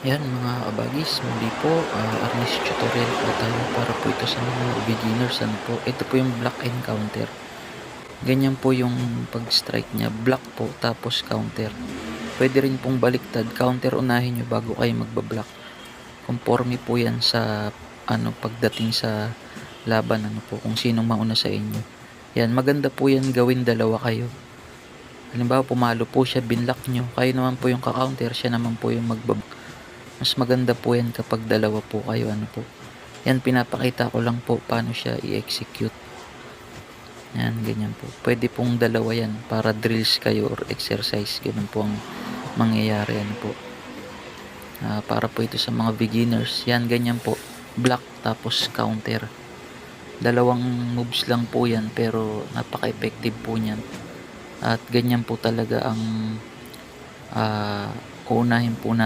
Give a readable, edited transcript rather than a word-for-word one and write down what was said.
Yan mga kabagis, muli po, Arnis tutorial po tayo para po ito sa mga beginners. Ano po, ito po yung block and counter. Ganyan po yung pag-strike niya, block po tapos counter. Pwede rin pong baliktad, counter unahin nyo bago kayo magbablock. Conforme po yan sa pagdating sa laban, po, kung sinong mauna sa inyo. Yan, maganda po yan gawin dalawa kayo. Halimbawa pumalo po siya, binlock nyo, kayo naman po yung ka-counter, siya naman po yung magbablock. Mas maganda po yan kapag dalawa po kayo. Po, yan, pinapakita ko lang po paano siya i-execute. Yan, ganyan po. Pwede pong dalawa yan para drills kayo or exercise. Ganun po ang mangyayari. Po, para po ito sa mga beginners. Yan, ganyan po. Block tapos counter. Dalawang moves lang po yan pero napaka-effective po niyan. At ganyan po talaga ang uunahin po natin